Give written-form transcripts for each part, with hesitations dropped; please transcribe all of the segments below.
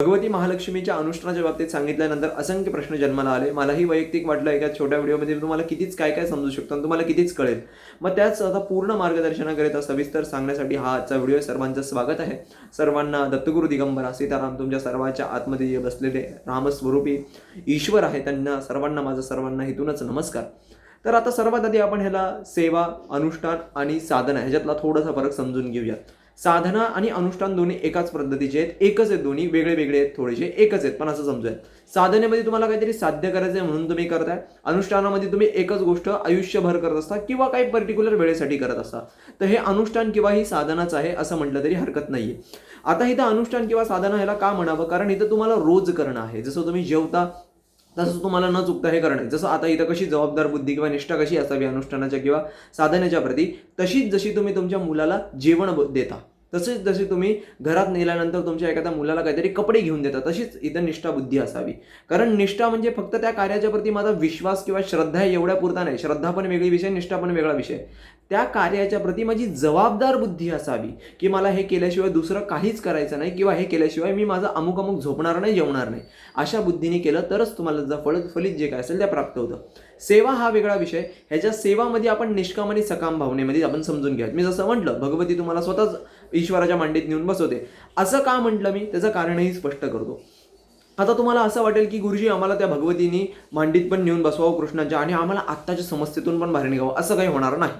भगवती महालक्ष्मीच्या अनुष्ठानाच्या बाबतीत सांगितल्यानंतर असंख्य प्रश्न जन्माला आले. मलाही वैयक्तिक वाटलं एका छोट्या व्हिडिओमध्ये तुम्हाला कितीच काय काय समजू शकतो आणि तुम्हाला कितीच कळेल. मग त्याच आता पूर्ण मार्गदर्शनाकरिता सविस्तर सांगण्यासाठी हा आजचा व्हिडिओ. सर्वांचं स्वागत आहे. सर्वांना दत्तगुरु दिगंबरा सीताराम तुमच्या सर्वांच्या आतमध्ये जे बसलेले रामस्वरूपी ईश्वर आहे त्यांना सर्वांना माझा सर्वांना इथूनच नमस्कार. तर आता सर्वात आधी आपण ह्याला सेवा, अनुष्ठान आणि साधना ह्याच्यातला थोडासा फरक समजून घेऊया. साधना आणि अनुष्ठान दोन्ही एकाच पद्धतीचे आहेत, एकच आहेत, दोन्ही वेगळे वेगळे आहेत, थोडेसे एकच आहेत पण असं समजूया. साधनेमध्ये तुम्हाला काहीतरी साध्य करायचं आहे म्हणून तुम्ही करताय. अनुष्ठानामध्ये तुम्ही एकच गोष्ट आयुष्यभर करत असता किंवा काही पर्टिक्युलर वेळेसाठी करत असता. तर हे अनुष्ठान किंवा ही साधनाच आहे असं म्हटलं तरी हरकत नाहीये. आता इथं अनुष्ठान किंवा साधना ह्याला का म्हणावं, कारण इथं तुम्हाला रोज करणं आहे. जसं तुम्ही जेवता तसं तुम्हाला न चुकता हे करणं आहे. जसं आता इथं कशी जबाबदार बुद्धी किंवा निष्ठा कशी असावी अनुष्ठानाच्या किंवा साधनेच्या प्रती, तशीच जशी तुम्ही तुमच्या मुलाला जेवण देता, तसेच जसे तुम्ही घरात नेल्यानंतर तुमच्या एखाद्या मुलाला काहीतरी कपडे घेऊन देता, तशीच इथं निष्ठा बुद्धी असावी. कारण निष्ठा म्हणजे फक्त त्या कार्याच्या प्रती माझा विश्वास किंवा श्रद्धा आहे एवढ्या पुरता नाही. श्रद्धा पण वेगळी विषय, निष्ठा पण वेगळा विषय. त्या कार्याच्या प्रती माझी जबाबदार बुद्धी असावी की मला हे केल्याशिवाय दुसरं काहीच करायचं नाही किंवा हे केल्याशिवाय मी माझं अमुक अमुक झोपणार नाही, जेवणार नाही. अशा बुद्धीने केलं तरच तुम्हाला फलित जे काय असेल ते प्राप्त होतं. सेवा हा वेगळा विषय. ह्याच्या सेवामध्ये आपण निष्काम आणि सकाम भावनेमध्ये आपण समजून घ्या. मी जसं म्हटलं, भगवती तुम्हाला स्वतःच ईश्वराच्या मांडीत नेऊन बसवते. असं का म्हटलं मी, त्याचं कारणही स्पष्ट करतो. आता तुम्हाला असं वाटेल की गुरुजी आम्हाला त्या भगवतीनी मांडीत पण नेऊन बसवावं कृष्णाच्या आणि आम्हाला आत्ताच्या समस्येतून पण बाहेर निघावं. असं काही होणार नाही.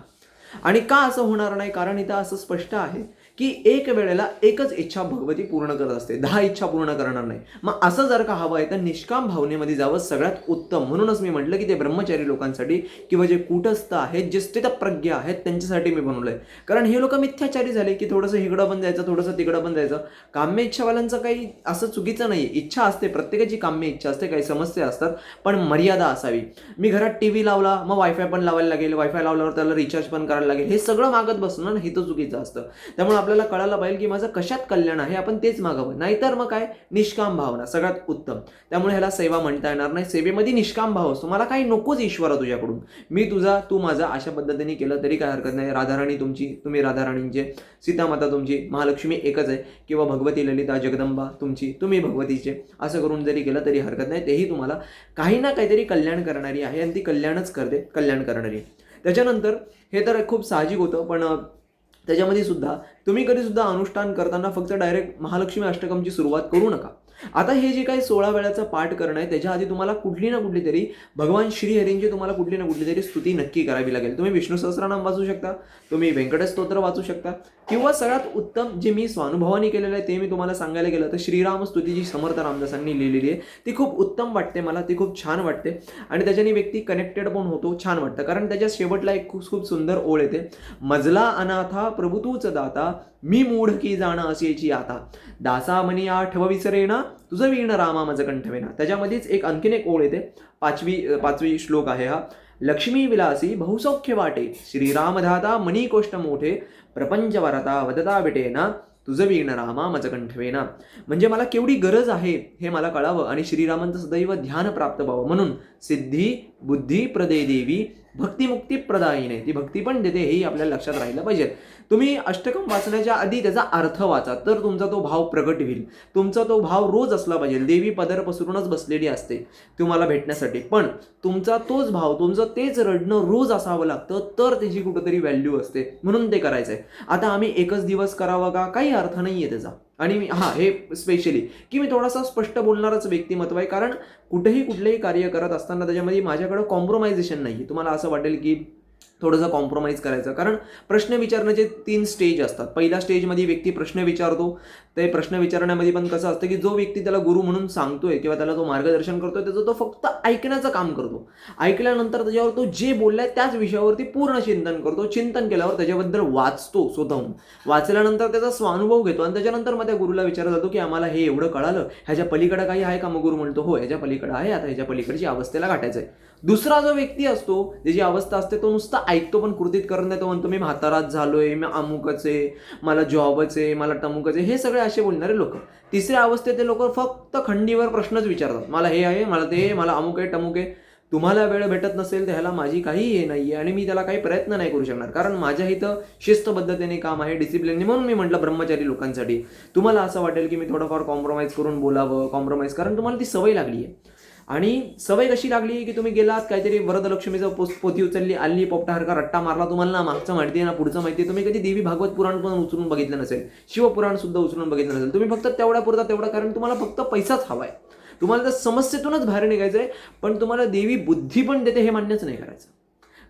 आणि का असं होणार नाही, कारण इथं असं स्पष्ट आहे की एक वेळेला एकच इच्छा भगवती पूर्ण करत असते, 10 इच्छा पूर्ण करणार नाही. मग असं जर का हवं आहे तर निष्काम भावनेमध्ये जावं सगळ्यात उत्तम. म्हणूनच मी म्हटलं की ते ब्रह्मचारी लोकांसाठी किंवा जे कूटस्थ आहेत, जे स्थितप्रज्ञ आहेत त्यांच्यासाठी मी बनवलंय. कारण हे लोक मिथ्याचारी झाले की थोडंसं इकडं पण जायचं, थोडंसं तिकडं पण जायचं. काम्य इच्छावाल्यांचं काही असं चुकीचं नाही. इच्छा असते, प्रत्येकाची काम्य इच्छा असते, काही समस्या असतात, पण मर्यादा असावी. मी घरात टीव्ही लावला मग वायफाय पण लावायला लागेल, वायफाय लावल्यावर त्याला रिचार्ज पण करायला लागेल, हे सगळं मागत बसणं हे तर चुकीचं असतं. त्यामुळे आपल्याला कळायला पाहिजे की माझं कशात कल्याण आहे, आपण तेच मागावं. नाहीतर मग काय, निष्काम भावना सगळ्यात उत्तम. त्यामुळे ह्याला सेवा म्हणता येणार नाही. सेवेमध्ये निष्काम भाव असतो. मला काही नकोच ईश्वरा तुझ्याकडून, मी तुझा तू माझा, अशा पद्धतीने केलं तरी काय हरकत नाही. राधाराणी तुमची, तुम्ही राधाराणींचे, सीतामाता तुमची, महालक्ष्मी एकच आहे, किंवा भगवती ललिता जगदंबा तुमची, तुम्ही भगवतीचे, असं करून जरी केलं तरी हरकत नाही. तेही तुम्हाला काही ना काहीतरी कल्याण करणारी आहे आणि ती कल्याणच करते, कल्याण करणारी. त्याच्यानंतर हे तर खूप साहजिक होतं, पण त्याच्यामध्ये सुद्धा तुम्ही कधी सुद्धा अनुष्ठान करताना फक्त डायरेक्ट महालक्ष्मी अष्टकमची सुरुवात करू नका. आता हे जे काही 16 वेळाचं पाठ करणं आहे त्याच्या आधी तुम्हाला कुठली ना कुठली तरी भगवान श्रीहरींची तुम्हाला कुठली ना कुठली तरी स्तुती नक्की करावी लागेल. तुम्ही विष्णू सहस्रनाम वाचू शकता, तुम्ही व्यंकटेश स्तोत्र वाचू शकता, किंवा सगळ्यात उत्तम जे मी स्वानुभवानी केलेलं आहे ते मी तुम्हाला सांगायला गेलं तर श्रीराम स्तुती जी समर्थ रामदासांनी लिहिलेली आहे ती खूप उत्तम वाटते मला, ती खूप छान वाटते आणि त्याच्याने व्यक्ती कनेक्टेड पण होतो, छान वाटतं. कारण त्याच्या शेवटला एक खूप सुंदर ओळ येते, मजला अनाथा प्रभू तूच दाता, मी मूढ की जाणं असेची आता, दासा मनी आठव विसरेना, तुझं वीण रामा मज कंठवेना. त्याच्यामध्येच एक आणखीन एक ओळ येते, पाचवी श्लोक आहे हा. लक्ष्मी विलासी बहुसौख्य वाटे, श्रीरामधाता मनी कोष्ट मोठे, प्रपंच वरता वदता विटेना, तुझं वीण रामा मज कंठवेना. म्हणजे मला केवढी गरज आहे हे मला कळावं आणि श्रीरामांचं सदैव ध्यान प्राप्त व्हावं. म्हणून सिद्धी बुद्धी प्रदे देवी, भक्तिमुक्ती प्रदायिने, ती भक्ती पण देते, हेही आपल्याला लक्षात राहिलं पाहिजे. तुम्ही अष्टकम वाचण्याच्या आधी त्याचा अर्थ वाचा, तर तुमचा तो भाव प्रगट होईल. तुमचा तो भाव रोज असला पाहिजे. देवी पदर पसरूनच बसलेली असते तुम्हाला भेटण्यासाठी, पण तुमचा तोच भाव, तुमचं तेच रडणं रोज असावं लागतं, तर त्याची कुठंतरी व्हॅल्यू असते. म्हणून ते करायचंय. आता आम्ही एकच दिवस करावं का, काही अर्थ नाहीये त्याचा. आणि हे स्पेशली की मी थोडासा स्पष्ट बोलणारच व्यक्तिमत्व आहे, कारण कुठेही कुठलेही कार्य करत असताना त्याच्यामध्ये माझ्याकडं कॉम्प्रोमायझेशन नाही. तुम्हाला असं वाटेल की थोडंसं कॉम्प्रोमाइज करायचं, कारण प्रश्न विचारण्याचे 3 स्टेज असतात. पहिल्या स्टेजमध्ये व्यक्ती प्रश्न विचारतो. ते प्रश्न विचारण्यामध्ये पण कसं असतं की जो व्यक्ती त्याला गुरु म्हणून सांगतोय किंवा त्याला तो मार्गदर्शन करतोय त्याचं तो फक्त ऐकण्याचं काम करतो. ऐकल्यानंतर त्याच्यावर तो जे बोललाय त्याच विषयावरती पूर्ण चिंतन करतो. चिंतन केल्यावर त्याच्याबद्दल वाचतो स्वतःहून. वाचल्यानंतर त्याचा स्वानुभव घेतो आणि त्याच्यानंतर मग त्या गुरुला विचारला जातो की आम्हाला हे एवढं कळालं, ह्याच्या पलीकडे काही आहे का? मग गुरु म्हणतो हो, ह्याच्या पलीकडे आहे, आता ह्याच्या पलीकडची अवस्थेला गाठायचं आहे. दुसरा जो व्यक्ती असतो, ज्याची अवस्था असते, तो नुसता ऐकतो पण कृतीत करत नाही. तो म्हणतो मी म्हाताराच झालोय, मी अमुकच आहे, मला जॉबच आहे, मला टमुकच आहे, हे सगळे असे बोलणारे लोक. तिसऱ्या अवस्थेत ते लोक फक्त खंडीवर प्रश्नच विचारतात, मला हे आहे, मला ते आहे, मला अमुक आहे, टमुक आहे. तुम्हाला वेळ भेटत नसेल तर ह्याला माझी काही हे नाही आहे आणि मी त्याला काही प्रयत्न नाही करू शकणार, कारण माझ्या इथं शिस्तबद्धतेने काम आहे, डिसिप्लिनने. म्हणून मी म्हटलं ब्रह्मचारी लोकांसाठी तुम्हाला असं वाटेल की मी थोडंफार कॉम्प्रोमाइज करून बोलावं, कॉम्प्रोमाइज, कारण तुम्हाला ती सवय लागली आहे. आणि सवय कशी लागली की तुम्ही गेलात, काहीतरी वरदलक्ष्मीचं पोथी उचलली, आली, पोपटासारखा रट्टा मारला, तुम्हाला ना मागचं माहिती आहे ना पुढचं माहिती आहे, तुम्ही कधी देवी भागवत पुराण पण उचलून बघितलं नसेल, शिवपुराण सुद्धा उचलून बघितलं नसेल, तुम्ही फक्त तेवढा पुरता तेवढा, कारण तुम्हाला फक्त पैसाच हवा आहे, तुम्हाला त्या समस्येतूनच बाहेर निघायचं आहे. पण तुम्हाला देवी बुद्धी पण देते हे मान्यच नाही करायचं.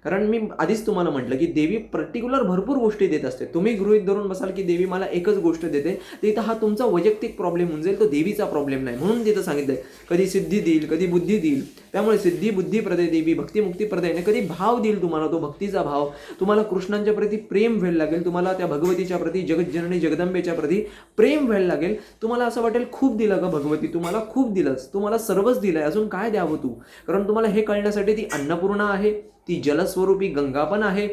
कारण मी आधीच तुम्हाला म्हटलं की देवी पर्टिक्युलर भरपूर गोष्टी देत असते. तुम्ही गृहीत धरून बसाल की देवी मला एकच गोष्ट देते, तर इथं हा तुमचा वैयक्तिक प्रॉब्लेम होऊन जाईल, तो देवीचा प्रॉब्लेम नाही. म्हणून तिथं सांगितलंय कधी सिद्धी देईल, कधी बुद्धी देईल. त्यामुळे सिद्धी बुद्धी प्रदे देवी भक्ती मुक्ती प्रदे, कधी भाव देईल तुम्हाला, तो भक्तीचा भाव. तुम्हाला कृष्णांच्या प्रती प्रेम व्हायला लागेल, तुम्हाला त्या भगवतीच्या प्रती, जगज्जननी जगदंबेच्या प्रती प्रेम व्हायला लागेल. तुम्हाला असं वाटेल खूप दिलं का भगवती, तुम्हाला खूप दिलंच, तुम्हाला सर्वच दिलंय, अजून काय द्यावं तू. कारण तुम्हाला हे कळण्यासाठी ती अन्नपूर्णा आहे, ती जलस्वरूपी गंगा पण आहे.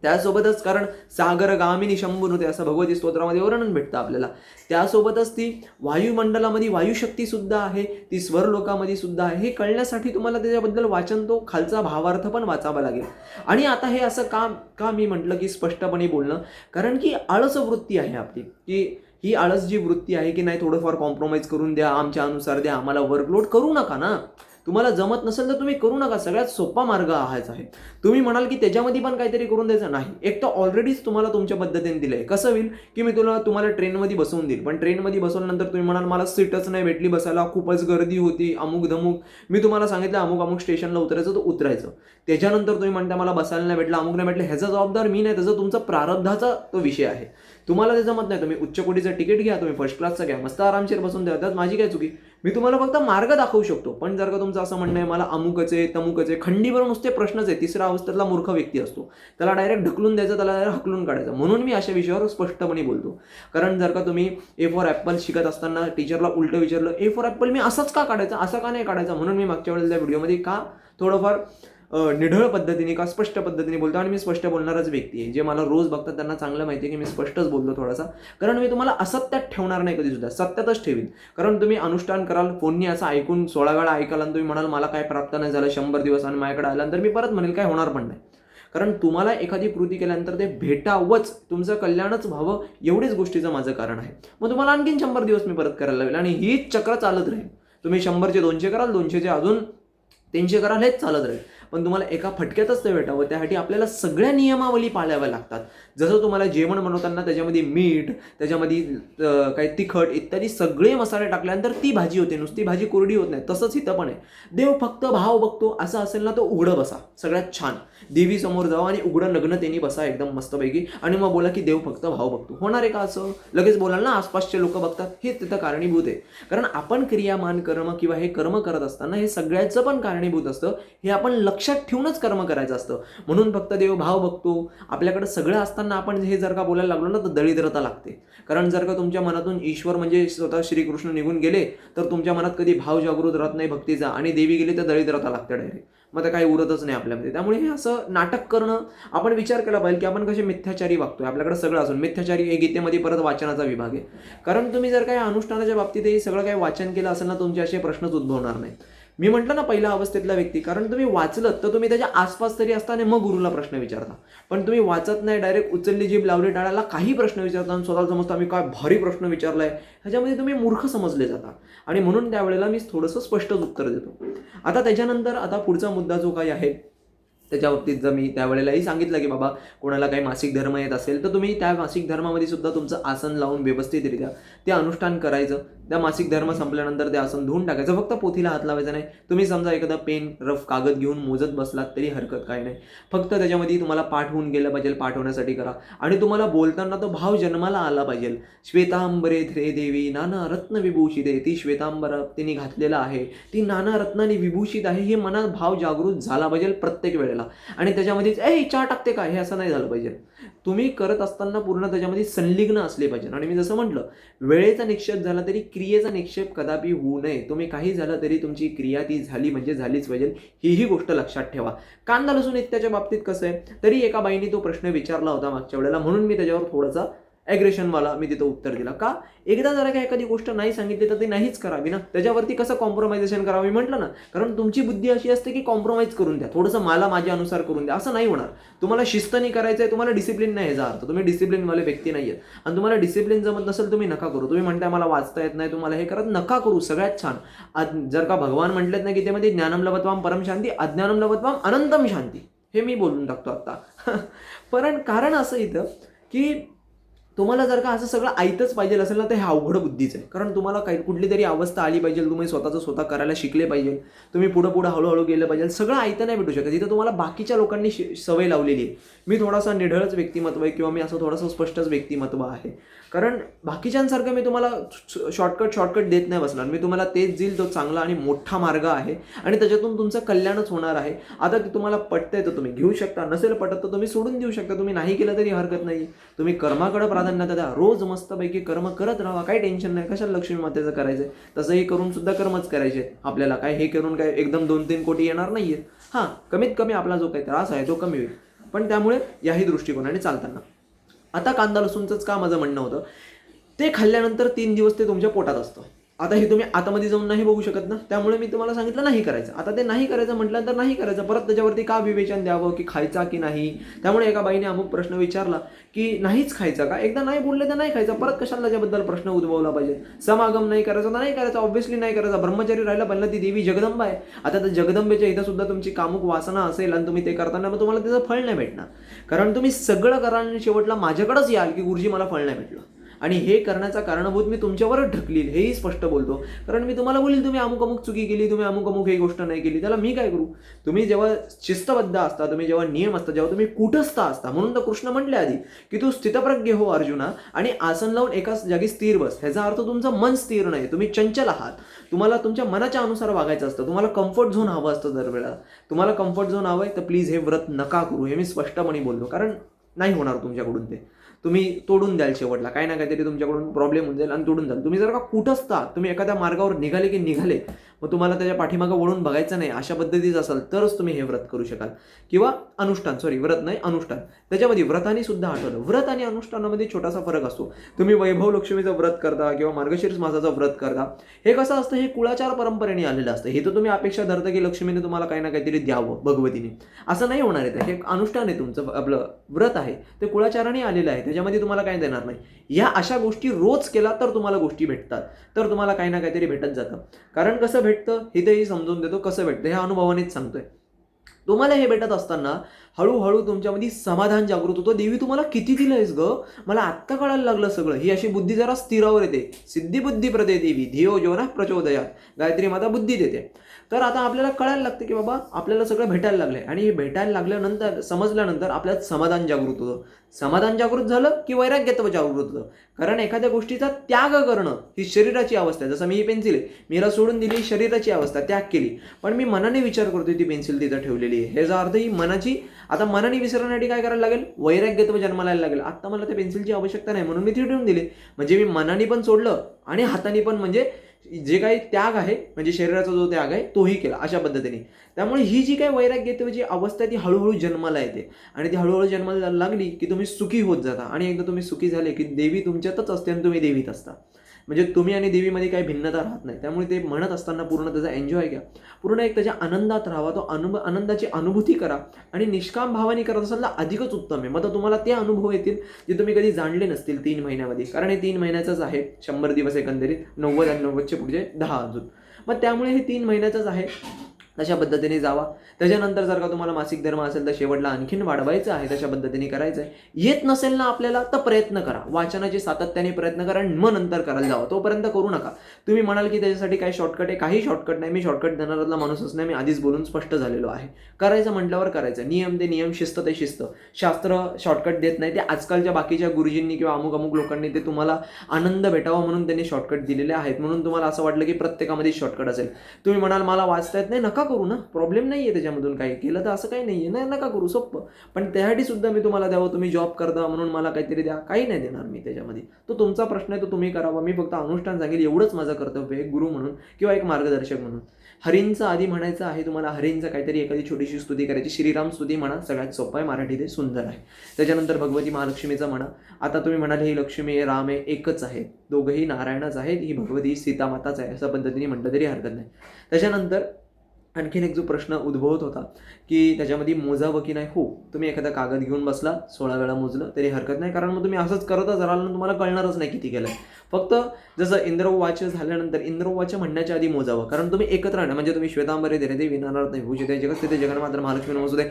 त्यासोबतच कारण सागर गामिनी शंभुनुते असं भगवती स्तोत्रामध्ये वर्णन भेटतं आपल्याला. त्यासोबतच ती वायुमंडलामध्ये वायुशक्ती सुद्धा आहे, ती स्वरलोकामध्ये सुद्धा आहे. हे कळण्यासाठी तुम्हाला त्याच्याबद्दल वाचन, तो खालचा भावार्थ पण वाचावा लागेल. आणि आता हे असं का मी म्हटलं की स्पष्टपणे बोलणं, कारण की आळस वृत्ती आहे आपली, की ही आळस जी वृत्ती आहे की नाही थोडंफार कॉम्प्रोमाइज करून द्या, आमच्या अनुसार द्या, आम्हाला वर्कलोड करू नका ना. तुम्हाला जमत नसेल तर तुम्ही करू नका, सगळ्यात सोपा मार्ग हाच आहे. तुम्ही म्हणाल की त्याच्यामध्ये पण काहीतरी करून द्यायचं नाही, एक तर ऑलरेडीच तुम्हाला तुमच्या पद्धतीने दिलंय. कसं होईल की मी तुम्हाला ट्रेनमध्ये बसवून देईल, पण ट्रेनमध्ये बसवल्यानंतर तुम्ही म्हणाल मला सीटच नाही भेटली बसायला, खूपच गर्दी होती, अमुक धमुक. मी तुम्हाला सांगितलं अमुक अमुक स्टेशनला उतरायचं, तर उतरायचं. त्याच्यानंतर तुम्ही म्हणता मला बसायला नाही भेटलं, अमुक नाही भेटलं, ह्याचा जबाबदार मी नाही, त्याचा तुमचा प्रारब्धाचा तो विषय आहे. तुम्हाला ते जमत नाही, तुम्ही उच्च कोटीचं तिकीट घ्या, तुम्ही फर्स्ट क्लासचं घ्या, मस्त आरामशीर बसून द्या, त्यात माझी काय चुकी. मी तुम्हाला फक्त मार्ग दाखवू शकतो. पण जर का तुमचं असं म्हणणं आहे मला अमुकच आहे तमुकच आहे, खंडीवर नुसते प्रश्नच आहे, तिसऱ्या अवस्थेतला मूर्ख व्यक्ती असतो, त्याला डायरेक्ट ढकलून द्यायचं, त्याला डायरेक्ट हकलून काढायचं. म्हणून मी अशा विषयावर स्पष्टपणे बोलतो. कारण जर का तुम्ही ए फॉर ॲपल शिकत असताना टीचरला उलटं विचारलं ए फॉर ॲपल मी असंच का काढायचं, असं का नाही काढायचं, म्हणून मी मागच्या वेळेला व्हिडिओमध्ये का थोडंफार निढळ पद्धतीने का स्पष्ट पद्धतीने बोलतो. आणि मी स्पष्ट बोलणारच व्यक्ती आहे, जे मला रोज बघतात त्यांना चांगलं माहिती आहे की मी स्पष्टच बोलतो थोडासा. कारण मी तुम्हाला असत्यात ठेवणार नाही कधी सुद्धा, सत्यातच ठेवीन. कारण तुम्ही अनुष्ठान कराल, फोननी असं ऐकून 16 वेळा ऐकाल आणि तुम्ही म्हणाल मला काय प्राप्त नाही झालं 100 दिवस आणि माझ्याकडे आल्यानंतर मी परत म्हणेल काय होणार पण नाही. कारण तुम्हाला एखादी कृती केल्यानंतर ते भेटावंच, तुमचं कल्याणच व्हावं, एवढीच गोष्टीचं माझं कारण आहे. मग तुम्हाला आणखीन 100 दिवस मी परत करायला लागेल आणि हीच चक्र चालत राहील. तुम्ही 100चे 200 कराल, 200चे अजून 300 कराल, हेच चालत राहील. पण तुम्हाला एका फटक्यातच ते भेटावं, त्यासाठी आपल्याला सगळ्या नियमावली पाळाव्या लागतात. जसं तुम्हाला जेवण बनवताना त्याच्यामध्ये मीठ, त्याच्यामध्ये काही तिखट इत्यादी सगळे मसाले टाकल्यानंतर ती भाजी होते, नुसती भाजी कोरडी होत नाही. तसंच इथं पण आहे. देव फक्त भाव बघतो, असं असेल ना तर उघडं बसा, सगळ्यात छान देवी समोर जावा आणि उघडं नग्नतेने बसा एकदम मस्तपैकी, आणि मग बोला की देव फक्त भाव बघतो. होणार आहे का असं? लगेच बोलाल ना आसपासचे लोक बघतात, हे तिथं कारणीभूत आहे. कारण आपण क्रियामान कर्म किंवा हे कर्म करत असताना हे सगळ्याचं पण कारणीभूत असतं, हे आपण लक्षात ठेवूनच कर्म करायचं असतं. म्हणून फक्त देव भाव बघतो. आपल्याकडे सगळं असताना आपण हे जर का बोलायला लागलो ना तर दरिद्रता लागते. कारण जर का तुमच्या मनातून ईश्वर म्हणजे स्वतः श्रीकृष्ण निघून गेले तर तुमच्या मनात कधी भाव जागृत राहत नाही भक्तीचा, आणि देवी गेली तर दरिद्रता लागते डायरेक्ट, मग काही उरतच नाही आपल्यामध्ये. त्यामुळे हे असं नाटक करणं, आपण विचार केला पाहिजे की आपण कसे मिथ्याचारी वागतोय. आपल्याकडे सगळं असून मिथ्याचारी हे गीतेमध्ये परत वाचनाचा विभाग आहे. कारण तुम्ही जर काही अनुष्ठानाच्या बाबतीत हे सगळं काही वाचन केलं असेल ना, तुमचे असे प्रश्नच उद्भवणार नाही. मी म्हटलं ना पहिल्या अवस्थेतला व्यक्ती, कारण तुम्ही वाचलं तर तुम्ही त्याच्या आसपास तरी असताना मग गुरुला प्रश्न विचारता. पण तुम्ही वाचत नाही, डायरेक्ट उचलली जीभ लावली टाळाला काही प्रश्न विचारता आणि स्वतःला समजता आम्ही काय भारी प्रश्न विचारलाय, ह्याच्यामध्ये तुम्ही मूर्ख समजले जाता. आणि म्हणून त्यावेळेला मी थोडंसं स्पष्टच उत्तर देतो. आता त्याच्यानंतर आता पुढचा मुद्दा जो काही आहे त्याच्या बाबतीत जर मी त्यावेळेलाही सांगितलं की बाबा कोणाला काही मासिक धर्म येत असेल तर तुम्ही त्या मासिक धर्मामध्ये सुद्धा तुमचं आसन लावून व्यवस्थितरित्या ते अनुष्ठान करायचं. त्या मासिक धर्म संपल्यानंतर ते आसन धुवून टाकायचं, फक्त पोथीला हात लावायचा नाही. तुम्ही समजा एखादा पेन रफ कागद घेऊन मोजत बसलात तरी हरकत काही नाही. फक्त त्याच्यामध्ये तुम्हाला पाठ होऊन गेलं पाहिजे, पाठ होण्यासाठी करा. आणि तुम्हाला बोलताना तो भाव जन्माला आला पाहिजे. श्वेतांबरे ध्रे देवी नाना रत्न विभूषिते, ती श्वेतांबर तिने घातलेला आहे, ती नाना रत्नाने विभूषित आहे, हे मनात भाव जागृत झाला पाहिजे प्रत्येक वेळेला. आणि त्याच्यामध्येच चहा टाकते का, हे असं नाही झालं पाहिजे. तुम्ही करत असताना पूर्ण त्याच्यामध्ये संलग्न असले पाहिजे. आणि मी जसं म्हटलं, वेळेचा निक्षेप झाला तरी क्रियेचा निक्षेप कदापि होऊ नये. तुम्ही काही झालं तरी तुमची क्रिया ती झाली म्हणजे झालीच पाहिजे, ही गोष्ट लक्षात ठेवा. कांदा लसूण इत्याच्या बाबतीत कसं आहे, तरी एका बाईने तो प्रश्न विचारला होता मागच्या वेळेला, म्हणून मी त्याच्यावर थोडासा ॲग्रेशनवाला मी तिथं उत्तर दिलं. का? एकदा जरा काही एखादी गोष्ट नाही सांगितली तर ती नाहीच करावी ना, त्याच्यावरती कसं कॉम्प्रोमायझेशन करावं मी म्हटलं ना. कारण तुमची बुद्धी अशी असते की कॉम्प्रोमाइज करून द्या, थोडंसं मला माझ्या अनुसार करून द्या, असं नाही होणार. तुम्हाला शिस्त नाही करायचं आहे, तुम्हाला डिसिप्लिन नाही, ह्याचा अर्थ तुम्ही डिसिप्लिनवाले व्यक्ती नाही आहेत. आणि तुम्हाला डिसिप्लिन जमत नसेल तुम्ही नका करू. तुम्ही म्हणताय मला वाचता येत नाही, तुम्हाला हे करत नका करू. सगळ्यात छान जर का भगवान म्हटलेत ना गीतेमध्ये ज्ञानम लभत्वाम परम शांती अज्ञानम लभत्वाम अनंतम शांती, हे मी बोलून टाकतो आता. पण कारण असं इथं की तुम्हाला जर का असं सगळं ऐकतच पाहिजे असेल ना, तर हे अवघड बुद्धीचं आहे. कारण तुम्हाला काही कुठली तरी अवस्था आली पाहिजे, तुम्ही स्वतःचं स्वतः करायला शिकले पाहिजे, तुम्ही पुढं हळूहळू गेलं पाहिजे. सगळं ऐकतं नाही भेटू शकत. इथं तुम्हाला बाकीच्या लोकांनी सवय लावलेली आहे. मी थोडासा निढळच व्यक्तिमत्व आहे किंवा मी असं थोडंसं स्पष्टच व्यक्तिमत्व आहे. कारण बाकीच्यांसारखं मी तुम्हाला शॉर्टकट देत नाही बसणार. मी तुम्हाला तेच देईल तो चांगला आणि मोठा मार्ग आहे आणि त्याच्यातून तुमचं कल्याणच होणार आहे. आता ते तुम्हाला पटतंय तर तुम्ही घेऊ शकता, नसेल पटत तर तुम्ही सोडून देऊ शकता. तुम्ही नाही केलं तरी हरकत नाही. तुम्ही कर्माकडे प्राधान्य द्या, रोज मस्तपैकी कर्म करत राहा, काही टेन्शन नाही. कशाला लक्ष्मी मातेचं करायचंय? तसंही करून सुद्धा कर्मच करायचे आपल्याला. काय हे करून काय एकदम 2-3 कोटी येणार नाहीये. हां, कमीत कमी आपला जो काही त्रास आहे तो कमी होईल. पण त्यामुळे याही दृष्टिकोनाने चालताना आता कांदा लसूणचंच का माझं म्हणणं होतं, ते खाल्ल्यानंतर 3 दिवस ते तुमच्या पोटात असतं. आता हे तुम्ही आतमध्ये जाऊन नाही बघू शकत ना, त्यामुळे मी तुम्हाला सांगितलं नाही करायचं. आता ते नाही करायचं म्हटल्यानंतर नाही करायचं. परत त्याच्यावरती का विवेचन द्यावं की खायचा की नाही. त्यामुळे एका बाईने अमुक प्रश्न विचारला की नाहीच खायचा का? एकदा नाही बोलले तर नाही खायचा, परत कशाला त्याच्याबद्दल प्रश्न उद्भवला पाहिजे. समागम नाही करायचा तर नाही करायचा, ऑब्व्हियसली नाही करायचा. ब्रह्मचारी राहायला पाहिजे. ती देवी जगदंबा आहे. आता त्या जगदंबेच्या इथं सुद्धा तुमची कामुक वासना असेल आणि तुम्ही ते करताना मग तुम्हाला त्याचं फळ नाही भेटणार. कारण तुम्ही सगळं करा आणि शेवटला माझ्याकडेच याल की गुरुजी मला फळ नाही भेटलं. आणि हे करण्याचा कारणभूत मी तुमच्यावरच ढकलील, हेही स्पष्ट बोलतो. कारण मी तुम्हाला बोलील तुम्ही अमुक चुकी केली, तुम्ही अमुक ही गोष्ट नाही केली, त्याला मी काय करू? तुम्ही जेव्हा शिस्तबद्ध असता, तुम्ही जेव्हा नियम असता, जेव्हा तुम्ही कुटस्थ असता, म्हणून तर कृष्ण म्हटले आधी की तू स्थितप्रज्ञ हो अर्जुना आणि आसन लावून एकाच जागी स्थिर बस. ह्याचा अर्थ तुमचं मन स्थिर नाही, तुम्ही चंचल आहात. तुम्हाला तुमच्या मनाच्या अनुसार वागायचं असतं. तुम्हाला कम्फर्ट झोन हवं असतं. दरवेळेला तुम्हाला कम्फर्ट झोन हवंय तर प्लीज हे व्रत नका करू, हे मी स्पष्टपणे बोलतो. कारण नाही होणार तुमच्याकडून ते. तुम्ही तोडून द्याल शेवटला, काही ना काहीतरी तुमच्याकडून प्रॉब्लेम होऊन जाईल आणि तोडून जाल. तुम्ही जर का कुठंसता तुम्ही एखाद्या मार्गावर निघाले की निघाले, मग तुम्हाला त्याच्या पाठीमागं वळून बघायचं नाही, अशा पद्धतीचं असाल तरच तुम्ही हे व्रत करू शकाल. किंवा अनुष्ठान, व्रत नाही अनुष्ठान. त्याच्यामध्ये व्रताने सुद्धा आठवलं, व्रत आणि अनुष्ठानामध्ये छोटासा फरक असतो. तुम्ही वैभव लक्ष्मीचं व्रत करता किंवा मार्गशीर्ष मासाचं व्रत करता, हे कसं असतं, हे कुळाचार परंपरेने आलेलं असतं. हे तर तुम्ही अपेक्षा धरता की लक्ष्मीने तुम्हाला काही ना काहीतरी द्यावं भगवतीने. असं नाही होणार आहे. हे अनुष्ठान आहे तुमचं, आपलं व्रत आहे ते कुळाचाराने आलेलं आहे. त्याच्यामध्ये तुम्हाला काय देणार नाही. या अशा गोष्टी रोज केला तर तुम्हाला गोष्टी भेटतात, तर तुम्हाला काही ना काहीतरी भेटत जातं. कारण कसं भेटतं हे तेही समजून देतो. कसं भेटतं हे अनुभवानेच सांगतोय. तुम्हाला हे भेटत असताना हळूहळू तुमच्यामध्ये समाधान जागृत होतं. देवी तुम्हाला किती दिलंयस ग, मला आत्ता कळायला लागलं सगळं. ही अशी बुद्धी जरा स्थिरावर येते. सिद्धी बुद्धी प्रदे देवी धियो जो ना प्रचोदयात, गायत्री माता बुद्धी देते. तर आता आपल्याला कळायला लागतं की बाबा आपल्याला सगळं भेटायला लागलंय. आणि हे भेटायला लागल्यानंतर, समजल्यानंतर आपल्यात समाधान जागृत होतं. समाधान जागृत झालं की वैराग्यत्व जागृत होतं. कारण एखाद्या गोष्टीचा त्याग करणं ही शरीराची अवस्था आहे. जसं मी ही पेन्सिल आहे, मी याला सोडून दिली, शरीराची अवस्था, त्याग केली. पण मी मनाने विचार करतोय ती पेन्सिल तिथं ठेवलेली आहे, ह्याचा अर्थ ही मनाची. आता मनाने विसरण्यासाठी काय करायला लागेल? वैराग्यत्व जन्माला यायला लागेल. आता मला त्या पेन्सिलची आवश्यकता नाही म्हणून मी ती ठेवून दिली. म्हणजे मी मनाने पण सोडलं आणि हाताने पण, म्हणजे जे काही त्याग आहे, म्हणजे शरीराचा जो त्याग आहे तोही केला अशा पद्धतीने. त्यामुळे ही जी काही वैराग्यत्वाची अवस्था आहे ती हळूहळू जन्माला येते. आणि ती हळूहळू जन्माला लागली की तुम्ही सुखी होत जाता. आणि एकदा तुम्ही सुखी झाले की देवी तुमच्यातच असते आणि तुम्ही देवीत असता. म्हणजे तुम्ही आणि देवीमध्ये काही भिन्नता राहत नाही. त्यामुळे ते म्हणत असताना पूर्ण त्याचा एन्जॉय घ्या, पूर्ण एक त्याच्या आनंदात राहावा. तो आनंदाची अनुभूती करा आणि निष्काम भावाने करत असाल तर अधिकच उत्तम आहे. मग तुम्हाला ते अनुभव येतील जे तुम्ही कधी जाणले नसतील 3 महिन्यामध्ये. कारण हे 3 महिन्याचंच आहे. 100 दिवस एकंदरीत, 90 आणि 90चे पुढचे 10 अजून. मग त्यामुळे हे 3 महिन्याचंच आहे. तशा पद्धतीने जावा. त्याच्यानंतर जर का तुम्हाला मासिक धर्म असेल तर शेवटला आणखीन वाढवायचं आहे, तशा पद्धतीने करायचं आहे. येत नसेल ना आपल्याला तर प्रयत्न करा, वाचनाचे सातत्याने प्रयत्न करा आणि मग नंतर करायला जावा. तोपर्यंत करू नका. तुम्ही म्हणाल की त्याच्यासाठी काही शॉर्टकट आहे, काही शॉर्टकट नाही. मी शॉर्टकट देणारातला माणूसच नाही, मी आधीच बोलून स्पष्ट झालेलो आहे. करायचं म्हटल्यावर करायचं. नियम ते नियम, शिस्त ते शिस्त. शास्त्र शॉर्टकट देत नाही. ते आजकालच्या बाकीच्या गुरुजींनी किंवा अमुक लोकांनी ते तुम्हाला आनंद भेटावा म्हणून त्यांनी शॉर्टकट दिलेले आहेत. म्हणून तुम्हाला असं वाटलं की प्रत्येकामध्ये शॉर्टकट असेल. तुम्ही म्हणाल मला वाचता येत नाही, नका नका करू ना, प्रॉब्लेम नाही आहे त्याच्यामधून, काही केलं तर असं काही नाही आहे नाही, नका करू, सोपं. पण त्यासाठी सुद्धा मी तुम्हाला द्यावं, तुम्ही जॉब करता म्हणून मला काहीतरी द्या, काही नाही देणार मी त्याच्यामध्ये. तो तुमचा प्रश्न आहे, तो तुम्ही करावा. मी फक्त अनुष्ठान सांगेल, एवढंच माझं कर्तव्य आहे, गुरु म्हणून किंवा एक मार्गदर्शक म्हणून. हरींचं आधी म्हणायचं आहे तुम्हाला, हरींचं काहीतरी एखादी छोटीशी स्तुती करायची. श्रीराम स्तुती म्हणा, सगळ्यात सोपं आहे, मराठी ते सुंदर आहे. त्याच्यानंतर भगवती महालक्ष्मीचं म्हणा. आता तुम्ही म्हणाले ही लक्ष्मी आहे, राम आहे, एकच आहे, दोघंही नारायणच आहेत, ही भगवती सीता माताच आहे, अशा पद्धतीने म्हटलं तरी हरकत नाही. त्याच्यानंतर आणखीन एक जो प्रश्न उद्भवत होता की त्याच्यामध्ये मोजावं की नाही. हो, तुम्ही एखादा कागद घेऊन बसला, 16 वेळा मोजलं तरी हरकत नाही, कारण मग तुम्ही असंच करतच राहाल ना, तुम्हाला कळणारच नाही किती केलं. फक्त जसं इंद्रवाच झाल्यानंतर इंद्रवाच म्हणण्याच्या आधी मोजावं, कारण तुम्ही एकत्र राहणं म्हणजे तुम्ही श्वेतांबरे धरे ते विनानाथ नाही भूषिते जगत जगन्मात्र महालक्ष्मी नमोस्तुते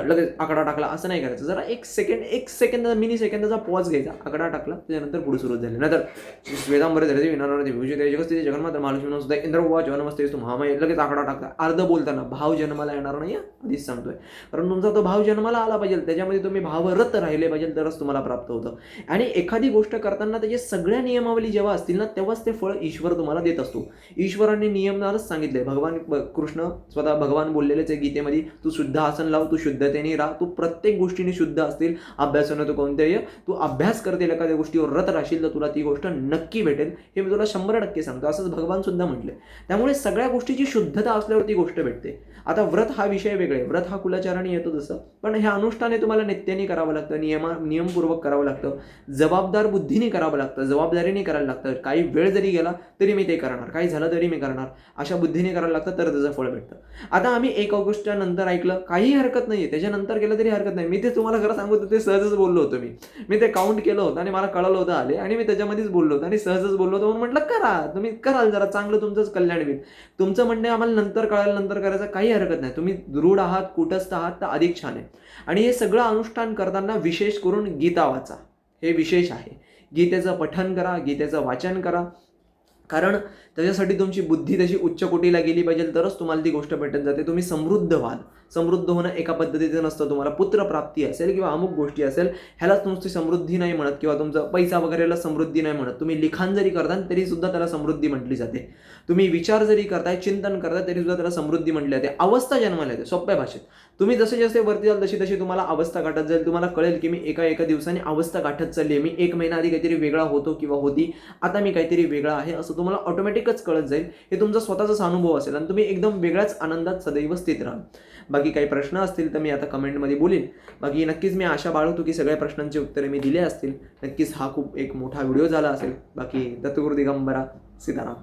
लगेच आकडा टाकला असं नाही करायचं. जरा एक सेकंड मिनी सेकंदाचा पॉज घ्यायचा, आकडा टाकला, त्याच्यानंतर पुढे सुरू झाले. नंतर श्वेतांबरे धरे विनानाथ भूषिते जगत जगन्मात्र महालक्ष्मी नमोस्तुते इंद्रवाच नमस्ते तू महामय, लगेच आकडा टाकला. अर्ध बोलताना भाव जन्माला येणार नाही, आधीच सांगतोय, कारण तुमचा तो भाव जन्माला आला पाहिजे, त्याच्यामध्ये तुम्ही भावरत राहिले पाहिजे, तरच तुम्हाला प्राप्त होतं. आणि एखादी गोष्ट करताना त्याच्या सगळ्या नियमावली जेव्हा असतील ना, तेव्हाच ते फळ ईश्वर तुम्हाला देत असतो. ईश्वराने नियमालाच सांगितलंय. भगवान कृष्ण स्वतः भगवान बोललेलेच आहे गीतेमध्ये, तू शुद्ध आसन लाव, तू शुद्धतेने राह, तू प्रत्येक गोष्टीने शुद्ध असतील, अभ्यासानं तू कोणत्याही तू अभ्यास करतील, एखाद्या गोष्टीवर रत राहशील तर तुला ती गोष्ट नक्की भेटेल, हे मी तुला 100% सांगतो. असंच भगवान सुद्धा म्हटले. त्यामुळे सगळ्या गोष्टीची शुद्धता असल्यावर ती गोष्ट भेटते. आता व्रत हा विषय वेगळे, व्रत हा कुलाचाराने येतो तसं, पण हे अनुष्ठाने तुम्हाला नित्याने करावं लागतं, नियमपूर्वक करावं लागतं, जबाबदार बुद्धीने करावं लागतं, जबाबदारीने करायला लागतं. काही वेळ जरी गेला तरी मी ते करणार, काही झालं तरी मी करणार, अशा बुद्धीने करायला लागतं, तर त्याचं फळ भेटतं. आता आम्ही 1 ऑगस्टच्या नंतर ऐकलं, काही हरकत नाहीये, त्याच्यानंतर केलं तरी हरकत नाही. मी ते तुम्हाला खरं सांगू ते सहजच बोललो होतो. मी ते काउंट केलं होतं आणि मला कळलं होतं आले, आणि मी त्याच्यामध्येच बोललो होतो आणि सहजच बोललो होतो, म्हणून म्हटलं करा, तुम्ही कराल, जरा चांगलं तुमचंच कल्याण होईल. तुमचं म्हणणे आम्हाला नंतर कळायला, नंतर करायचं काही हरकत नाही, तुम्ही दृढ आहात, कुटस्थ आहात तर अधिक छान आहे. आणि हे सगळं अनुष्ठान करताना विशेष करून गीता वाचा, हे विशेष आहे. गीतेचं पठन करा, गीतेचं वाचन करा, कारण त्याच्यासाठी तुमची बुद्धी तशी उच्च कोटीला गेली पाहिजे, तरच तुम्हाला ती गोष्ट भेटत जाते. तुम्ही समृद्ध व्हाल. समृद्ध होणं एका पद्धतीचं नसतं. तुम्हाला पुत्रप्राप्ती असेल किंवा अमुक गोष्टी असेल, ह्यालाच नुसती समृद्धी नाही म्हणत, किंवा तुमचं पैसा वगैरेला समृद्धी नाही म्हणत. तुम्ही लिखाण जरी करता तरी सुद्धा त्याला समृद्धी म्हटली जाते. तुम्ही विचार जरी करताय, चिंतन करताय, तरी सुद्धा त्याला समृद्धी म्हटली जाते. अवस्था जन्माला येते सोप्या भाषेत. तुम्ही जसे जसे वरती जाल तशी तशी तुम्हाला अवस्था गाठत जाईल. तुम्हाला कळेल की मी एका दिवसाने अवस्था गाठत चालली आहे, मी 1 महिना आधी काहीतरी वेगळा होतो किंवा होती, आता मी काहीतरी वेगळा आहे, असं तुम्हाला ऑटोमॅटिकच कळत जाईल. हे तुमचा स्वतःचाच अनुभव असेल आणि तुम्ही एकदम वेगळ्याच आनंदात सदैव स्थित राहाल. बाकी काही प्रश्न असतील तर मी आता कमेंटमध्ये बोलीन. बाकी नक्कीच मी आशा बाळगतो की सगळ्या प्रश्नांची उत्तरे मी दिली असतील. नक्कीच हा खूप एक मोठा व्हिडिओ झाला असेल. बाकी दत्तगुरु दिगंबरा, सीताराम.